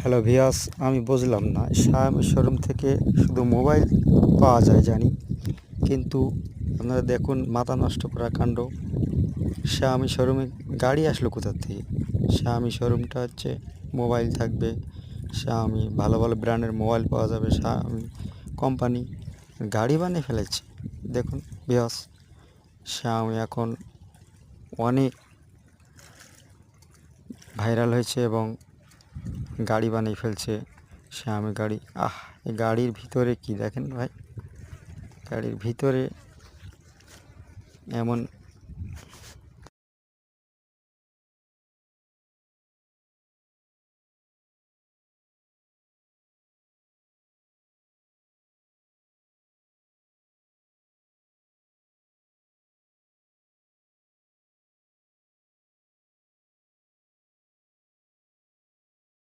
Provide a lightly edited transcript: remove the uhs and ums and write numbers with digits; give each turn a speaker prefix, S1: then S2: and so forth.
S1: Hello ভিয়াস, আমি বুঝলাম না শাওমি শোরুম থেকে শুধু মোবাইল পাওয়া যায় জানি, কিন্তু আপনারা দেখুন মাথা নষ্ট করা কাণ্ড। শাওমি শোরুমে গাড়ি আসলো কোথা থেকে? শাওমি শোরুমটা হচ্ছে মোবাইল থাকবে, শাওমি ভালো ভালো ব্র্যান্ডের মোবাইল পাওয়া যাবে, শাওমি কোম্পানি গাড়ি বানিয়ে ফেলেছে। দেখুন ভিয়াস, শাওমি এখন অনেক ভাইরাল হয়েছে এবং গাড়ি বানিয়ে ফেলছে। শাওমি গাড়ি, এই গাড়ির ভিতরে কি দেখেন ভাই, গাড়ির ভিতরে এমন